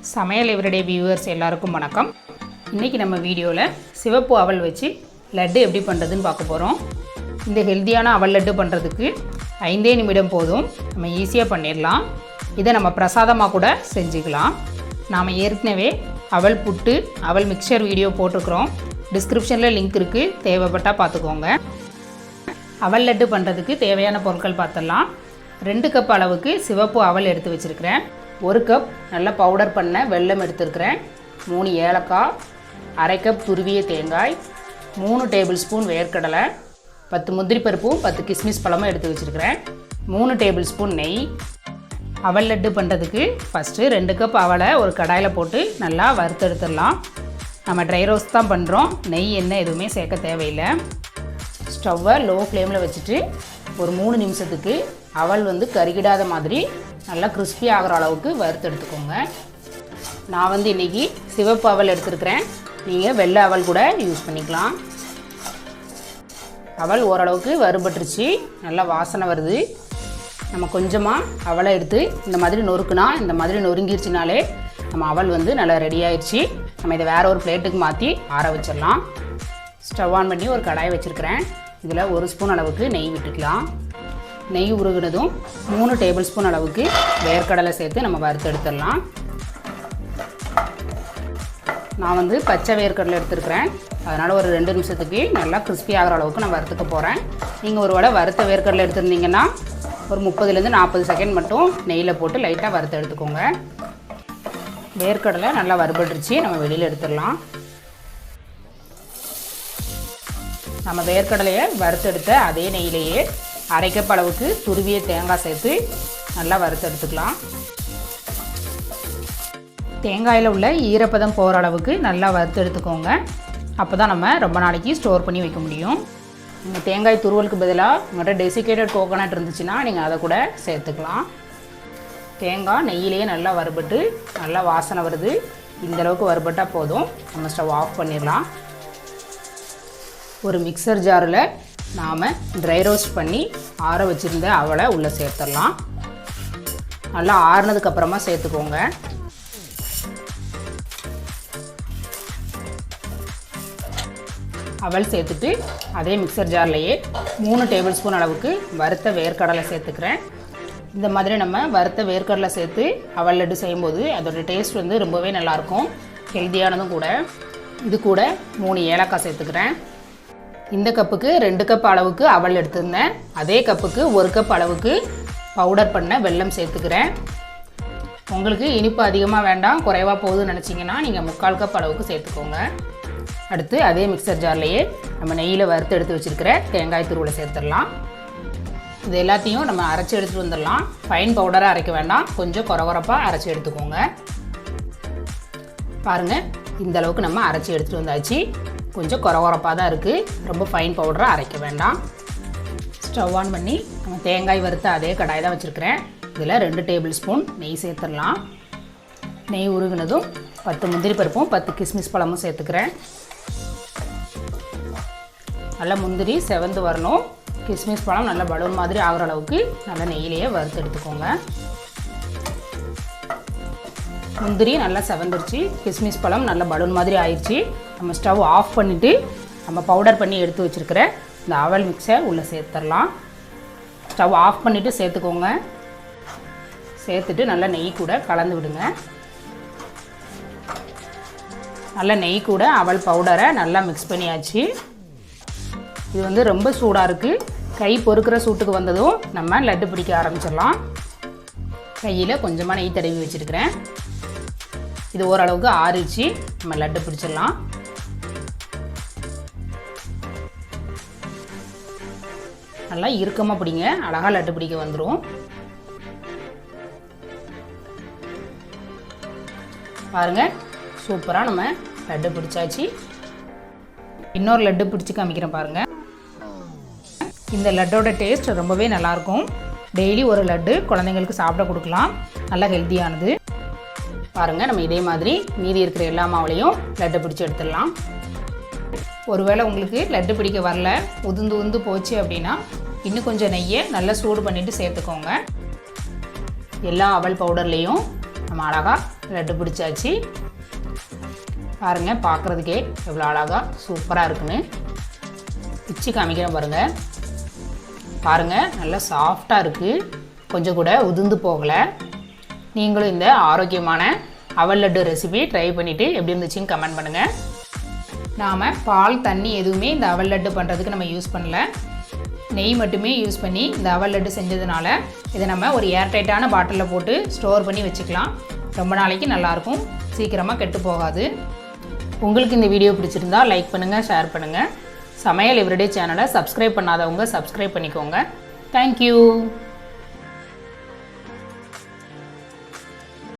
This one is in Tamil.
சமையல் எவ்ரிடே வியூவர்ஸ் எல்லாருக்கும் வணக்கம். இன்றைக்கி நம்ம வீடியோவில் சிவப்பு அவல் வச்சு லட்டு எப்படி பண்ணுறதுன்னு பார்க்க போகிறோம். இந்த ஹெல்த்தியான அவல் லட்டு பண்ணுறதுக்கு 5 நிமிடம் போதும், நம்ம ஈஸியாக பண்ணிடலாம். இதை நம்ம பிரசாதமாக கூட செஞ்சுக்கலாம். நாம் ஏற்கனவே அவல் புட்டு அவல் மிக்சர் வீடியோ போட்டிருக்கிறோம். டிஸ்கிரிப்ஷனில் லிங்க் இருக்குது, தேவைப்பட்டால் பார்த்துக்கோங்க. அவல் லட்டு பண்ணுறதுக்கு தேவையான பொருட்கள் பார்த்துடலாம். 2 கப் அளவுக்கு சிவப்பு அவல் எடுத்து வச்சுருக்கிறேன். 1 கப் நல்லா பவுடர் பண்ண வெல்லம் எடுத்துருக்கிறேன். 3 ஏலக்காய், அரை கப் துருவிய தேங்காய், 3 டேபிள் ஸ்பூன் வேர்க்கடலை, 10 முந்திரி பருப்பும் 10 கிஸ்மிஸ் பழமும் எடுத்து வச்சுருக்கிறேன். 3 டேபிள் ஸ்பூன் நெய். அவல் லட்டு பண்ணுறதுக்கு ஃபஸ்ட்டு 2 கப் அவலை ஒரு கடாயில் போட்டு நல்லா வறுத்தெடுத்துடலாம். நம்ம ட்ரை ரோஸ்ட் தான் பண்ணுறோம், நெய் எண்ணெய் எதுவுமே சேர்க்க தேவையில்லை. ஸ்டவ்வை லோ ஃப்ளேமில் வச்சுட்டு ஒரு 3 நிமிஷத்துக்கு அவல் கருகிடாத மாதிரி நல்லா கிறிஸ்பி ஆகிற அளவுக்கு வறுத்து எடுத்துக்கோங்க. நான் இன்றைக்கி சிவப்பு அவல் எடுத்துருக்கிறேன், நீங்கள் வெள்ளை அவல் கூட யூஸ் பண்ணிக்கலாம். அவல் ஓரளவுக்கு வறுபட்டுருச்சு, நல்லா வாசனை வருது. நம்ம கொஞ்சமாக அவலை எடுத்து இந்த மாதிரி நொறுக்குனா, இந்த மாதிரி நொறுங்கிருச்சுனாலே நம்ம அவல் நல்லா ரெடி ஆயிடுச்சு. நம்ம இதை வேறு ஒரு பிளேட்டுக்கு மாற்றி ஆற வச்சிடலாம். ஸ்டவ் ஆன் பண்ணி ஒரு கடாய் வச்சுருக்கிறேன். இதில் 1 ஸ்பூன் அளவுக்கு நெய் விட்டுக்கலாம். நெய் உருகுனதும் 3 டேபிள் ஸ்பூன் அளவுக்கு வேர்க்கடலை சேர்த்து நம்ம வறுத்து எடுத்துடலாம். நான் பச்சை வேர்க்கடலை எடுத்துருக்கிறேன், அதனால் ஒரு 2 நிமிஷத்துக்கு நல்லா கிறிஸ்பி ஆகிற அளவுக்கு நான் வறுத்துக்க போகிறேன். நீங்கள் ஒரு வேளை வறுத்த வேர்க்கடலை எடுத்துருந்தீங்கன்னா ஒரு 30லேருந்து 40 செகண்ட் மட்டும் நெய்யில் போட்டு லைட்டாக வறுத்து எடுத்துக்கோங்க. வேர்க்கடலை நல்லா வறுபட்டுருச்சு, நம்ம வெளியில் எடுத்துடலாம். நம்ம வேர்க்கடலையை வறுத்தெடுத்த அதே நெய்யிலேயே அரை கப் அளவுக்கு துருவிய தேங்காய் சேர்த்து நல்லா வறுத்து எடுத்துக்கலாம். தேங்காயில் உள்ள ஈரப்பதம் போகிற அளவுக்கு நல்லா வறுத்து எடுத்துக்கோங்க. அப்போ தான் நம்ம ரொம்ப நாளைக்கு ஸ்டோர் பண்ணி வைக்க முடியும். நீங்கள் தேங்காய் துருவலுக்கு பதிலாக உங்கள்கிட்ட டெசிகேட்டட் கோகோனட் இருந்துச்சுன்னா நீங்கள் அதை கூட சேர்த்துக்கலாம். தேங்காய் நெய்யிலேயே நல்லா வறுபட்டு நல்லா வாசனை வருது. இந்தளவுக்கு வறுபட்டால் போதும், நம்ம ஸ்டவ் ஆஃப் பண்ணிடலாம். ஒரு மிக்சர் ஜாரில் நாம் ட்ரை ரோஸ்ட் பண்ணி ஆற வச்சுருந்த அவலை உள்ளே சேர்த்துடலாம். நல்லா ஆறுனதுக்கப்புறமா சேர்த்துக்கோங்க. அவல் சேர்த்துட்டு அதே மிக்சர் ஜார்லேயே 3 டேபிள் ஸ்பூன் அளவுக்கு வறுத்த வேர்க்கடலை சேர்த்துக்கிறேன். இந்த மாதிரி நம்ம வறுத்த வேர்க்கடலை சேர்த்து அவல் லட்டு செய்யும்போது அதோடய டேஸ்ட் ரொம்பவே நல்லாயிருக்கும், ஹெல்த்தியானதும் கூட. இது கூட 3 ஏலக்காய் சேர்த்துக்கிறேன். இந்த கப்புக்கு 2 கப் அளவுக்கு அவல் எடுத்துருந்தேன், அதே கப்புக்கு 1 கப் அளவுக்கு பவுடர் பண்ண வெல்லம் சேர்த்துக்கிறேன். உங்களுக்கு இனிப்பு அதிகமாக வேண்டாம், குறைவாக போகுதுன்னு நினச்சிங்கன்னா நீங்கள் 3/4 கப் அளவுக்கு சேர்த்துக்கோங்க. அடுத்து அதே மிக்சர் ஜார்லேயே நம்ம நெய்யில் வறுத்து எடுத்து வச்சுருக்கிற தேங்காய் துருவலை சேர்த்துடலாம். இது எல்லாத்தையும் நம்ம அரைச்சி எடுத்துகிட்டு வந்துடலாம். ஃபைன் பவுடராக அரைக்க வேண்டாம், கொஞ்சம் குறகுறப்பாக அரைச்சி எடுத்துக்கோங்க. பாருங்கள், இந்த அளவுக்கு நம்ம அரைச்சி எடுத்துகிட்டு வந்தாச்சு. கொஞ்சம் குறகுறப்பாக தான் இருக்குது, ரொம்ப ஃபைன் பவுடராக அரைக்க வேண்டாம். ஸ்டவ் ஆன் பண்ணி நம்ம தேங்காய் வறுத்த அதே கடாய் தான் வச்சுருக்கிறேன். இதில் 2 டேபிள் ஸ்பூன் நெய் சேர்த்துடலாம். நெய் உருகுனதும் 10 முந்திரி பருப்பும் 10 கிஸ்மிஸ் பழமும் சேர்த்துக்கிறேன். நல்லா முந்திரி செவந்து வரணும், கிஸ்மிஸ் பழம் நல்லா பலூன் மாதிரி ஆகிற அளவுக்கு நல்லா நெய்யிலேயே வறுத்து எடுத்துக்கோங்க. முந்திரி நல்லா செவந்துருச்சு, கிஸ்மிஸ் பழம் நல்லா பலூன் மாதிரி ஆயிடுச்சு. நம்ம ஸ்டவ் ஆஃப் பண்ணிவிட்டு நம்ம பவுடர் பண்ணி எடுத்து வச்சுருக்கிற இந்த அவல் மிக்சர் உள்ளே சேர்த்துடலாம். ஸ்டவ் ஆஃப் பண்ணிவிட்டு சேர்த்துக்கோங்க. சேர்த்துட்டு நல்லா நெய் கூட கலந்து விடுங்க. நல்லா நெய் கூட அவல் பவுடரை நல்லா மிக்ஸ் பண்ணியாச்சு. இது ரொம்ப சூடாக இருக்குது, கை பொறுக்கிற சூட்டுக்கு வந்ததும் நம்ம லட்டு பிடிக்க ஆரம்பிச்சிடலாம். கையில் கொஞ்சமாக நெய் தடவி வச்சுருக்கிறேன். இது ஓரளவுக்கு ஆறிச்சு, நம்ம லட்டு பிடிச்சிடலாம். நல்லா இறுக்கமாக பிடிங்க, அழகாக லட்டு பிடிக்க வந்துடும். பாருங்கள், சூப்பராக நம்ம லட்டு பிடிச்சாச்சு. இன்னொரு லட்டு பிடிச்சி காமிக்கிறேன் பாருங்கள். இந்த லட்டோட டேஸ்ட் ரொம்பவே நல்லாயிருக்கும். டெய்லி ஒரு லட்டு குழந்தைங்களுக்கு சாப்பிட கொடுக்கலாம், நல்லா ஹெல்த்தியானது. பாருங்கள், நம்ம இதே மாதிரி மீதி இருக்கிற எல்லா மாவுலையும் லட்டு பிடிச்சி எடுத்துடலாம். ஒருவேளை உங்களுக்கு லட்டு பிடிக்க வரல, உதுந்து போச்சு அப்படின்னா இன்னும் கொஞ்சம் நெய்யை நல்லா சூடு பண்ணிவிட்டு சேர்த்துக்கோங்க. எல்லா அவல் பவுடர்லேயும் நம்ம அழகாக லட்டு பிடிச்சாச்சு. பாருங்கள், பார்க்குறதுக்கே எவ்வளோ அழகாக சூப்பராக இருக்குன்னு. பிச்சு காமிக்கிறேன் பாருங்கள். பாருங்கள், நல்லா சாஃப்டாக இருக்குது, கொஞ்சம் கூட உதிர்ந்து போகலை. நீங்களும் இந்த ஆரோக்கியமான அவல் லட்டு ரெசிபி ட்ரை பண்ணிவிட்டு எப்படி இருந்துச்சுன்னு கமெண்ட் பண்ணுங்கள். நாம் பால் தண்ணி எதுவுமே இந்த அவல் லட்டு பண்ணுறதுக்கு நம்ம யூஸ் பண்ணல, நெய் மட்டுமே யூஸ் பண்ணி இந்த அவல் லட்டு செஞ்சதுனால இதை நம்ம ஒரு ஏர்டைட்டான பாட்டிலில் போட்டு ஸ்டோர் பண்ணி வச்சுக்கலாம். ரொம்ப நாளைக்கு நல்லாயிருக்கும், சீக்கிரமாக கெட்டு போகாது. உங்களுக்கு இந்த வீடியோ பிடிச்சிருந்தா லைக் பண்ணுங்கள், ஷேர் பண்ணுங்கள். சமையல் எவ்ரிடே சேனலை சப்ஸ்கிரைப் பண்ணாதவங்க சப்ஸ்கிரைப் பண்ணிக்கோங்க. தேங்க்யூ.